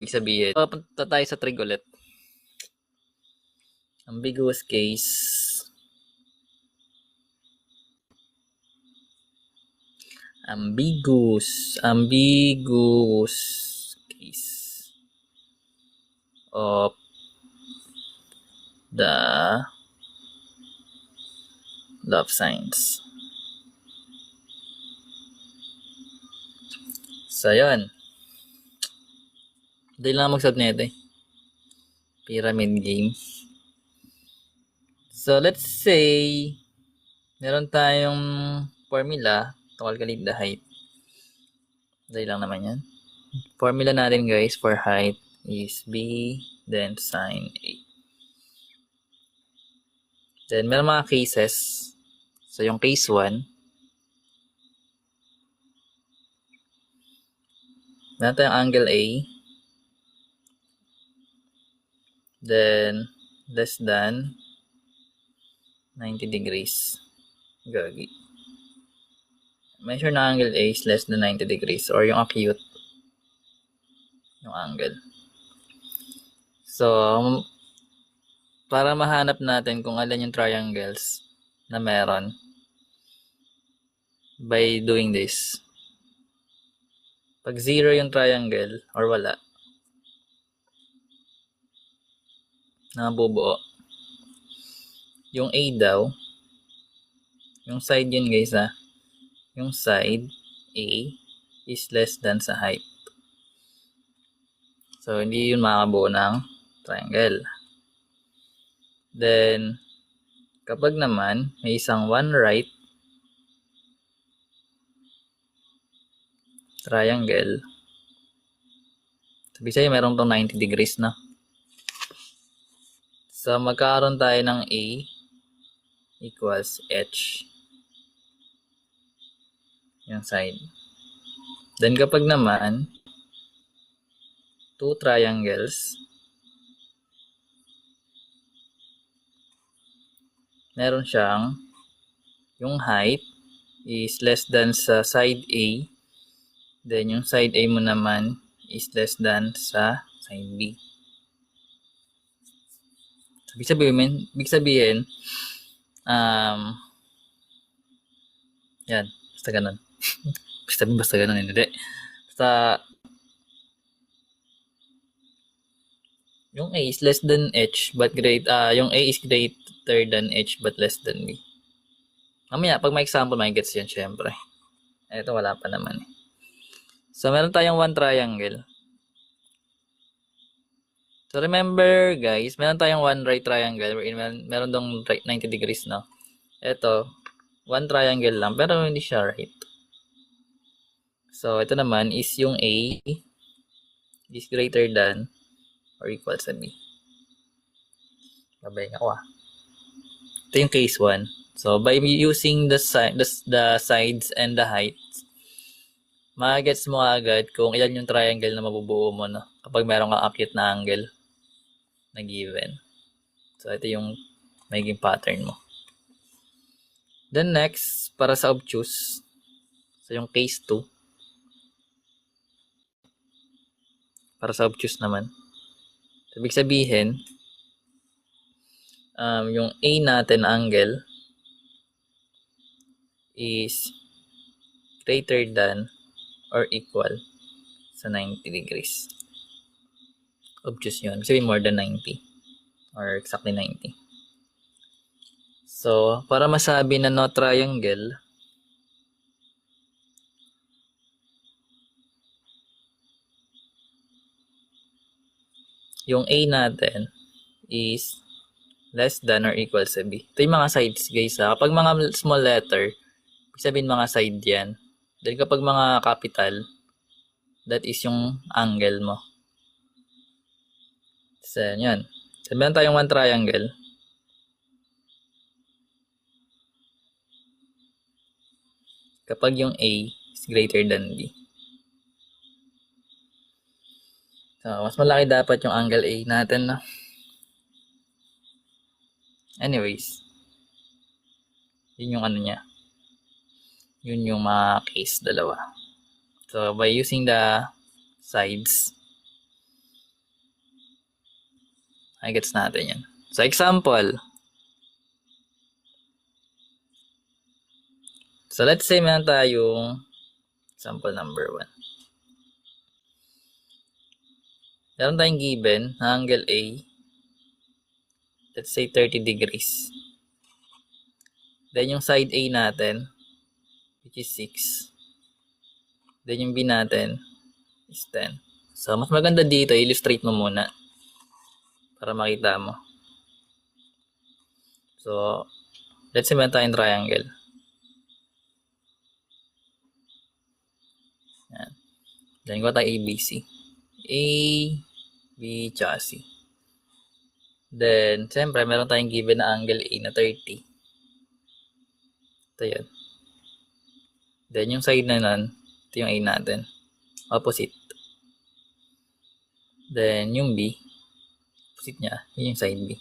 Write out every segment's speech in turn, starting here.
Ibig sabihin, papunta tayo sa trig ulit. Ambiguous case. Ambiguous case of the love signs. So, yun. Dahil lang mag-solve nito eh. Pyramid game. So, let's say, meron tayong formula to calculate the height. Dahil lang naman yan. Formula natin guys for height is B, then sine A. Then, meron mga cases. So, yung case 1, meron tayong angle A, then, less than 90 degrees. Gagi. Measure na angle A is less than 90 degrees or yung acute yung angle. So, para mahanap natin kung alin yung triangles na meron by doing this. Pag 0 yung triangle or wala, na bubuo, yung A daw, yung side yun guys yung side A is less than sa height. So, hindi yun makakabuo ng triangle. Then, kapag naman may isang one right triangle, sabi sa'yo meron tong 90 degrees na. So, magkakaroon tayo ng A equals H. Yung side. Then, kapag naman two triangles, meron siyang yung height is less than sa side A, then yung side A mo naman is less than sa side B. Ibig sabihin, yan, basta ganun. basta ganun, hindi. Basta, yung A is less than H, but yung A is greater than H, but less than B. Mamaya, pag may example, may gets yan, syempre. Ito, wala pa naman. So, meron tayong one triangle. So, remember, guys, meron tayong one right triangle. Meron dong 90 degrees, no? Ito, one triangle lang, pero hindi siya right. So, ito naman is yung A is greater than or equal sa B. Babay ako Ito yung case 1. So, by using the sides and the heights, magets mo agad kung ilan yung triangle na mabubuo mo, no? Kapag meron kang acute na angle na given. So, ito yung magiging pattern mo. Then next, para sa obtuse, so yung case 2, para sa obtuse naman, ibig sabihin, yung A natin angle is greater than or equal sa 90 degrees. Obtuse yun. Sabihin more than 90 or exactly 90. So, para masabi na no triangle, yung A natin is less than or equal sa B. Ito yung mga sides guys Kapag mga small letter, ibig sabihin mga side yan. Then kapag mga capital, that is yung angle mo. So, yan. So, meron tayong one triangle. Kapag yung A is greater than B. So, mas malaki dapat yung angle A natin, no? Anyways, yun yung ano niya. Yun yung mga case dalawa. So, by using the sides, I gets natin yan. So, example. So, let's say meron tayong example number 1. Meron tayong given na angle A, let's say 30 degrees. Then, yung side A natin, which is 6. Then, yung B natin is 10. So, mas maganda dito, illustrate mo muna para makita mo. So, let's say meron tayong triangle. Yan. Then, gawa tayo ABC. A, B, tsaka C. Then, siyempre, meron tayong given na angle A na 30. Ito yun. Then, yung side na nun, ito yung A natin. Opposite. Then, yung B, opposite niya, yun yung side B.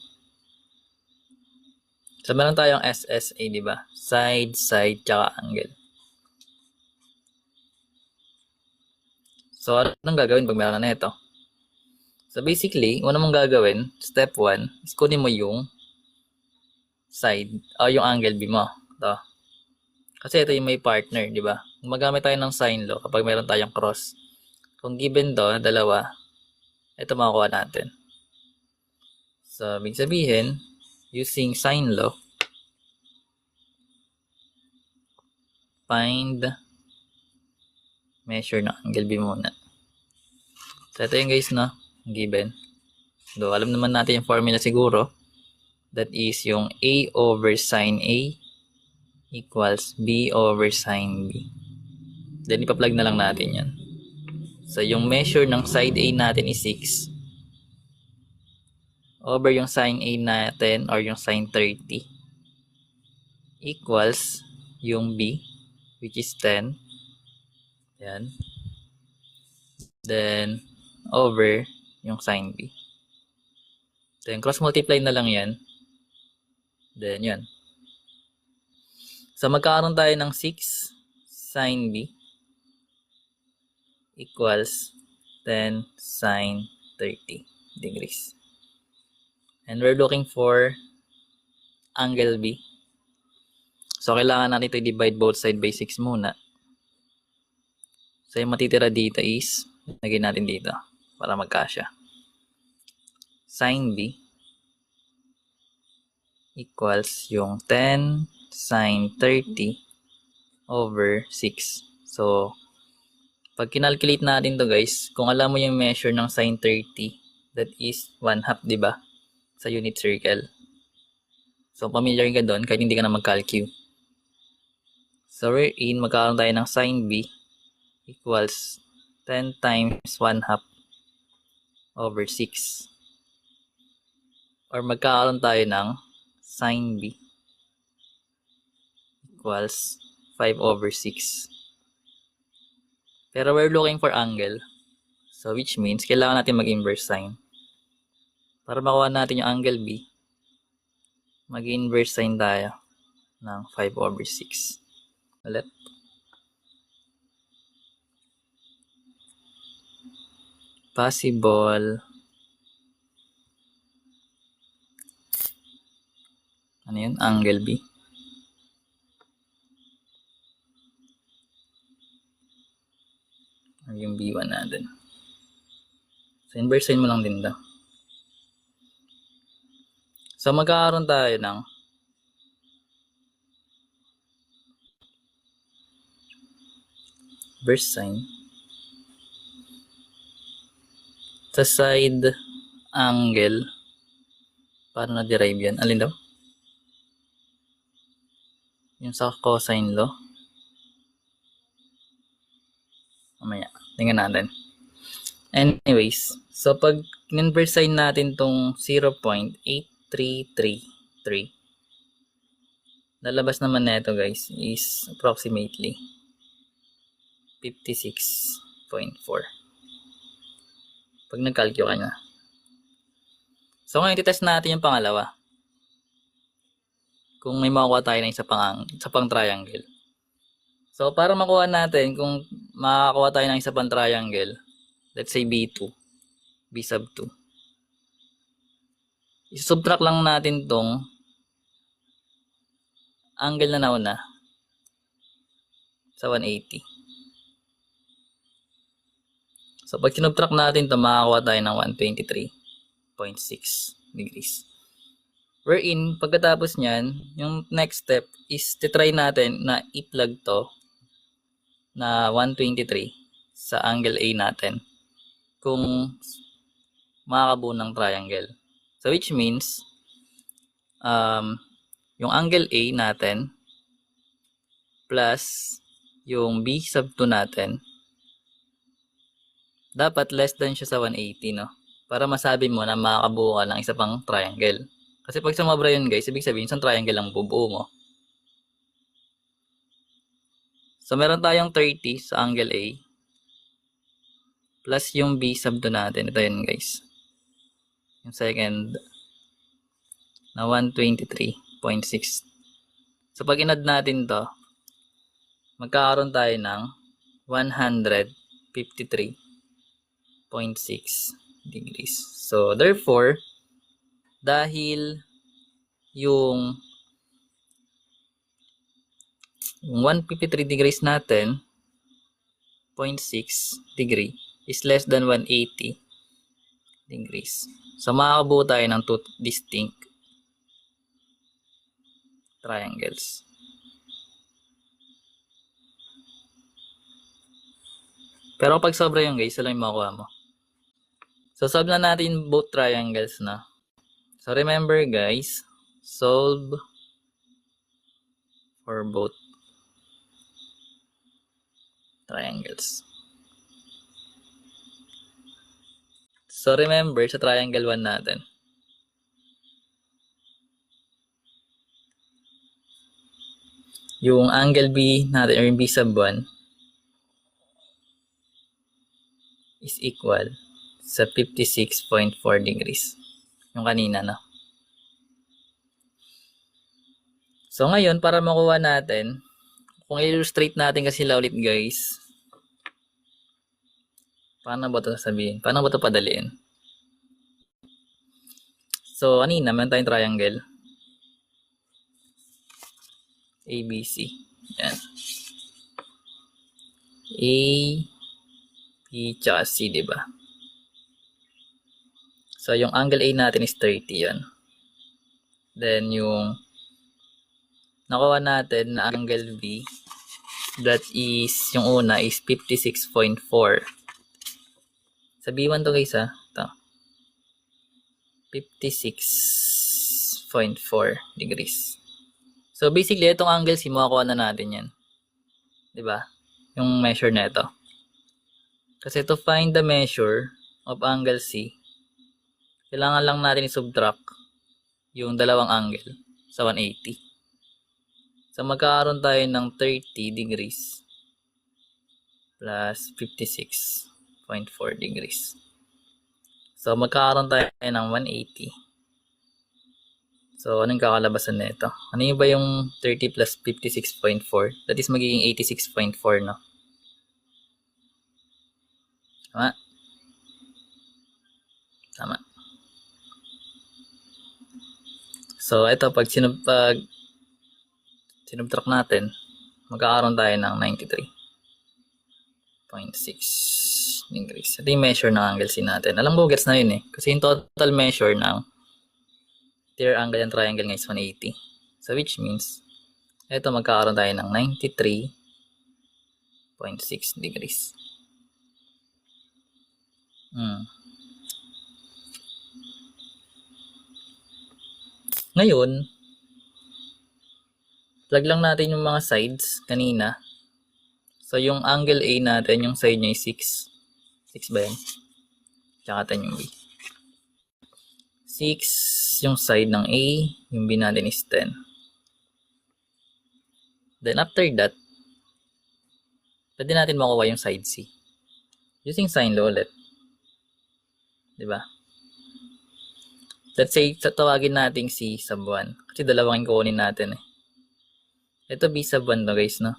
So, meron tayong SSA, di ba? Side, side, tsaka angle. So, anong gagawin pag meron na ito? So, basically, una mong gagawin, step 1, is kunin mo yung side, o yung angle B mo. Ito. Kasi ito yung may partner, di ba? Magamit tayo ng sine law kapag meron tayong cross. Kung given to, dalawa, ito makukuha natin. So, ibig sabihin, using sine law, find measure ng angle B muna. So, ito yung guys, no? Given. So, alam naman natin yung formula siguro. That is yung A over sine A equals B over sine B. Then, ipa-plug na lang natin yan. So, yung measure ng side A natin is 6. Over yung sine A natin or yung sine 30 equals yung B, which is 10. Yan. Then, over yung sine B. Then, cross-multiply na lang yan. Then, yun. So, magkakaroon tayo ng 6 sine B equals 10 sine 30 degrees. And we're looking for angle B. So, kailangan natin ito i-divide both side by 6 muna. So, yung matitira dito is, lagyan natin dito para magkasya. Sine B equals yung 10 sine 30 over 6. So, pag kinalculate natin to guys, kung alam mo yung measure ng sine 30, that is 1/2, di ba? Sa unit circle. So, familiar ka doon kahit hindi ka na mag-calcu. So, wherein magkakaroon tayo ng sine B equals 10 times 1/2 over 6. Or magkakaroon tayo ng sine B equals 5 over 6. Pero we're looking for angle. So, which means, kailangan natin mag-inverse sine. Para makuha natin yung angle B, mag-inverse sine tayo ng 5 over 6. Ulit. Possible. Ano yun? Angle B. Or yung B1 natin. So, inverse sine mo lang din daw. So, magkakaroon tayo ng inverse sine sa side angle. Paano na-derive yan? Alin daw? Yung sa cosine law. Mamaya, tingnan natin. Anyways, so pag inverse sine natin tong 0.8333, lalabas naman na ito guys is approximately 56.4. Pag nag-calcu ka na. So ngayon, titest natin yung pangalawa. Kung may makuha tayo ng isa pang triangle. So para makuha natin, kung makakuha tayo ng isa pang triangle, let's say B2, B sub 2. I-subtract lang natin tong angle na nauna sa 180. So, pag sinubtract natin ito, makakakuha tayo ng 123.6 degrees. Wherein, pagkatapos nyan, yung next step is titry natin na i-plug to na 123 sa angle A natin kung makakabuo ng triangle. So, which means, yung angle A natin plus yung B sub 2 natin, dapat less than siya sa 180, no? Para masabi mo na makakabuo ka ng isa pang triangle. Kasi pag sumobra yun, guys, ibig sabihin, isang triangle lang bubuo mo. So, meron tayong 30 sa angle A plus yung B sub 2 natin. Ito yun, guys. Yung second na 123.6. So, pag inad natin to, magkakaroon tayo ng 153.6 degrees. So, therefore, dahil yung 153 degrees natin, 0.6 degree, is less than 180 degrees. So, makakabuo tayo ng two distinct triangles. Pero pag sobra yung guys, sila yung makuha mo. So, solve na natin both triangles na. So, remember guys, solve for both triangles. So, remember sa triangle 1 natin, yung angle B natin, or yung B sub 1, is equal sa 56.4 degrees. Yung kanina, no? So, ngayon, para makuha natin, kung illustrate natin kasi sila ulit, guys, paano ba ito sabihin? Paano ba ito padaliin? So, kanina, meron tayong triangle. ABC. Yan. A, B, tsaka C, diba? So, yung angle A natin is 30 yan. Then, yung nakuha natin na angle B, that is, yung una is 56.4. Sa B1 to guys ha. Ito. 56.4 degrees. So, basically, itong angle C, makakuha na natin yan. Diba? Yung measure na ito. Kasi to find the measure of angle C, kailangan lang natin i-subtract yung dalawang angle sa 180. So, magkakaroon tayo ng 30 degrees plus 56.4 degrees. So, magkakaroon tayo ng 180. So, anong kakalabasan na ito? Ano yung ba yung 30 plus 56.4? That is magiging 86.4, no? Tama? Tama. So, ito, pag sinubtract natin, magkakaroon tayo ng 93.6 degrees. Ito yung measure ng angle C natin. Alam mo, gets na yun eh. Kasi yung total measure ng interior angle and triangle ngayon is 180. So, which means, ito magkakaroon tayo ng 93.6 degrees. Ngayon, plug lang natin yung mga sides kanina. So, yung angle A natin, yung side niya is 6. 6 ba yan? Tsaka 10 yung B. 6 yung side ng A, yung B natin is 10. Then after that, pwede natin makuha yung side C. Using sine law ulit. Diba? Let's say, tatawagin natin C sub 1. Kasi dalawang kukunin natin eh. Ito B sub 1 to guys, no?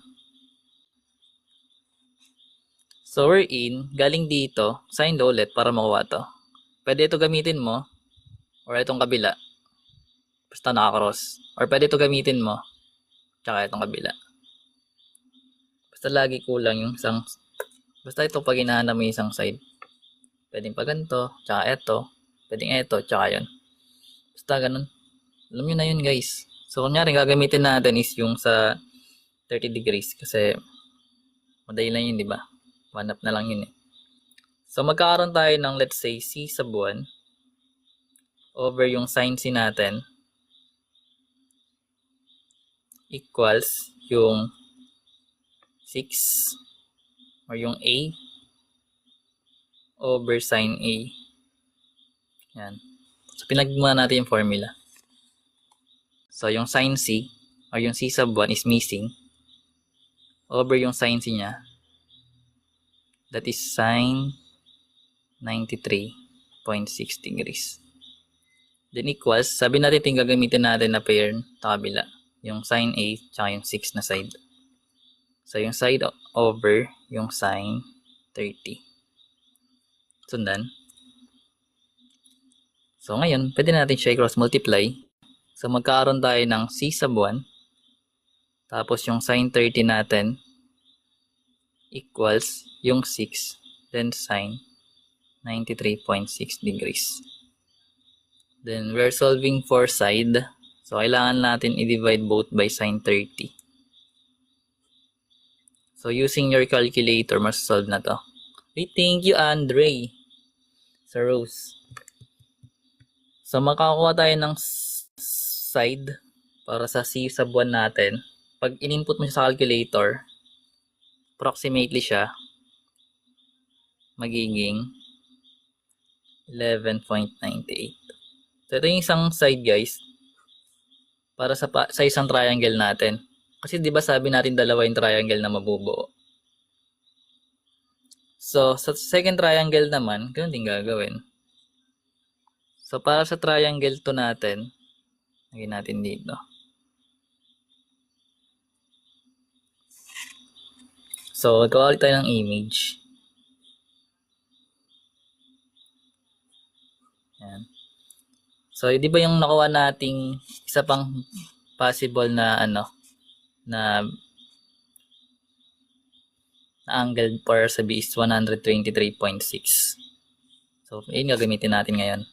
So, we're in, galing dito, sine law ulit para makuha to. Pwede ito gamitin mo, or itong kabila. Basta nakakross. Or pwede ito gamitin mo. Tsaka itong kabila. Basta lagi kulang yung isang... Basta ito pag hinahanap mo yung isang side. Pwedeng pa ganito, tsaka ito. Pwedeng ito, tsaka yun. Basta ganun. Alam nyo na yun guys. So kunyari gagamitin natin is yung sa 30 degrees. Kasi madali lang yun, di ba? One up na lang yun eh. So magkakaroon tayo ng let's say C sub 1 over yung sin C natin equals yung 6 or yung A over sin A. Yan. So pinagmula natin yung formula. So yung sin C or yung C sub 1 is missing over yung sin C niya. That is sin 93.6 degrees. Then equals, sabi natin yung gagamitin natin na pair sa kabila. Yung sin A tsaka yung 6 na side. So yung side over yung sin 30. Sundan. So ngayon, pwede natin siya cross multiply. So magkakaroon tayo ng C sub 1. Tapos yung sin 30 natin equals yung 6. Then sin 93.6 degrees. Then we're solving for side. So kailangan natin i-divide both by sin 30. So using your calculator, mas-solve na to. We thank you, Andre. Sa Rose. So makakuha tayo ng side para sa C sub 1 natin. Pag in-input mo siya sa calculator, approximately siya magiging 11.98. So ito yung isang side guys para sa isang triangle natin. Kasi 'di ba sabi natin dalawa yung triangle na mabubuo. So sa second triangle naman, ganoon din gagawin. So para sa triangle 2 natin, lagyan natin dito. So gawa ulit tayo ng image. Yan. So, di ba yung nakuha nating isa pang possible na na angle para sa B is 123.6. So, yun gagamitin natin ngayon.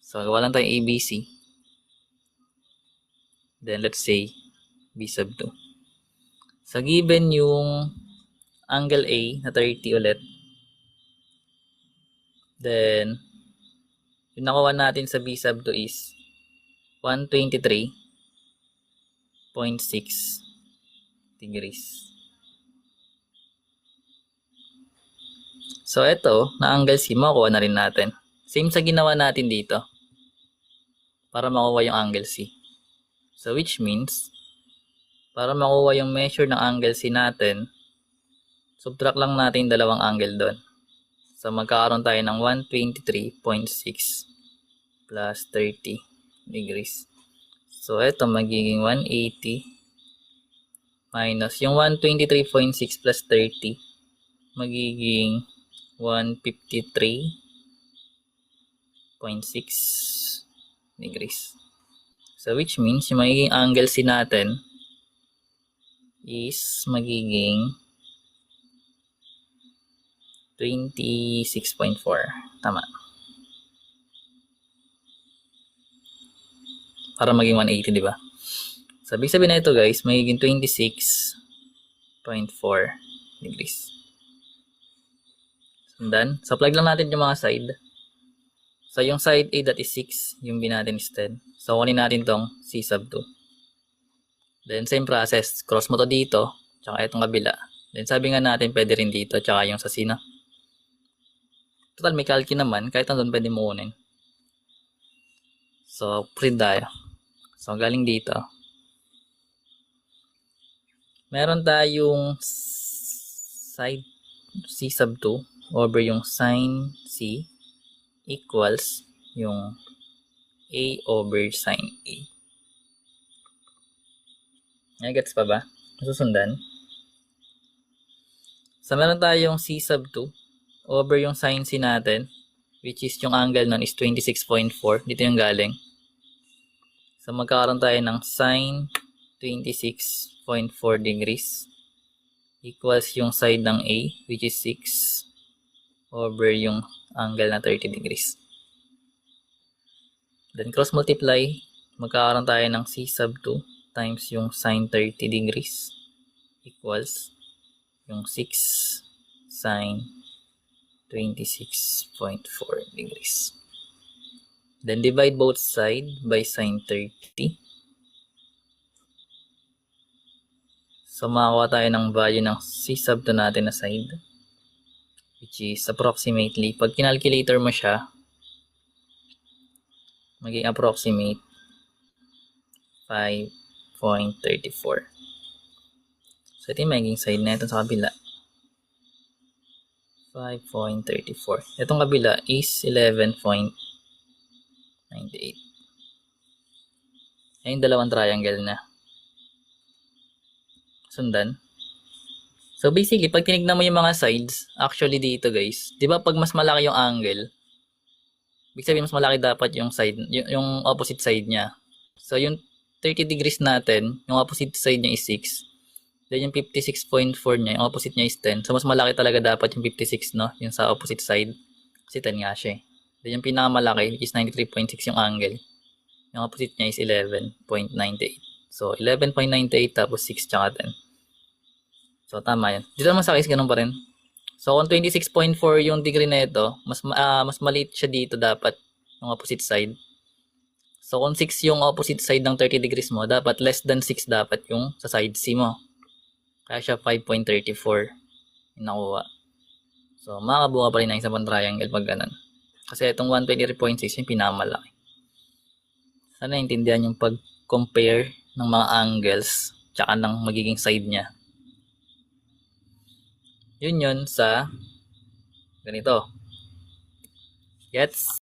So, gawa lang tayong ABC. Then, let's say B sub 2. So, given yung angle A na 30 ulit, then yung nakuha natin sa B sub 2 is 123.6 degrees. So, ito, na angle C, makuha na rin natin. Same sa ginawa natin dito. Para makuha yung angle C. So, which means, para makuha yung measure ng angle C natin, subtract lang natin dalawang angle doon. So, magkakaroon tayo ng 123.6 plus 30 degrees. So, ito magiging 180 minus yung 123.6 plus 30 magiging 153.6 degrees. So, which means yung magiging angle C natin is magiging 26.4. Tama. Para maging 180, di ba? So, ibig sabihin na ito guys, magiging 26.4 degrees. Sundan. So, plug lang natin yung mga side. So, yung side A that is 6, yung B natin is 10. So, kunin natin tong C sub 2. Then, same process. Cross mo to dito, tsaka itong kabila. Then, sabi nga natin, pwede rin dito, tsaka yung sa C na. Total, may calci naman. Kahit nandun, pwede mo kunin. So, print tayo. So, galing dito. Meron tayong side C sub 2 over yung sin C equals yung A over sin A. Gets pa ba? Susundan. So, meron tayong C sub 2 over yung sin C natin which is yung angle nun is 26.4. Dito yung galing. So, magkakaroon tayo ng sine 26.4 degrees equals yung side ng A, which is 6 over yung angle na 30 degrees. Then, cross multiply, magkakaroon tayo ng C sub 2 times yung sine 30 degrees equals yung 6 sine 26.4 degrees. Then, divide both sides by sine 30. So, makakuha tayo ng value ng C sub 2 natin na side, which is approximately, pag kinalculator mo siya, maging approximate 5.34. So, ito yung magiging side na ito sa kabila. 5.34. Itong kabila is 11.98. Ayun, dalawang triangle na. Sundan. So, basically, pag tinignan mo yung mga sides, actually dito guys, di ba pag mas malaki yung angle, ibig sabihin mas malaki dapat yung side, yung opposite side niya. So, yung 30 degrees natin, yung opposite side niya is 6. Then, yung 56.4 niya, yung opposite niya is 10. So, mas malaki talaga dapat yung 56, no? Yung sa opposite side. Kasi 10 nga siya eh. Then, yung pinakamalaki, which is 93.6 yung angle. Yung opposite niya is 11.98. So, 11.98 tapos 6 tsaka 10. So, tama yan. Dito naman sa case, ganun pa rin. So, kung 26.4 yung degree na ito, mas maliit siya dito dapat, yung opposite side. So, kung 6 yung opposite side ng 30 degrees mo, dapat less than 6 dapat yung sa side C mo. Kaya siya 5.34 yung nakuha. So, makakabuka pa rin ng isang pang triangle pag ganun. Kasi itong 123.6 yung pinakamalaki. Sana naintindihan yung pag-compare ng mga angles tsaka ng magiging side niya. Yun sa ganito. Gets?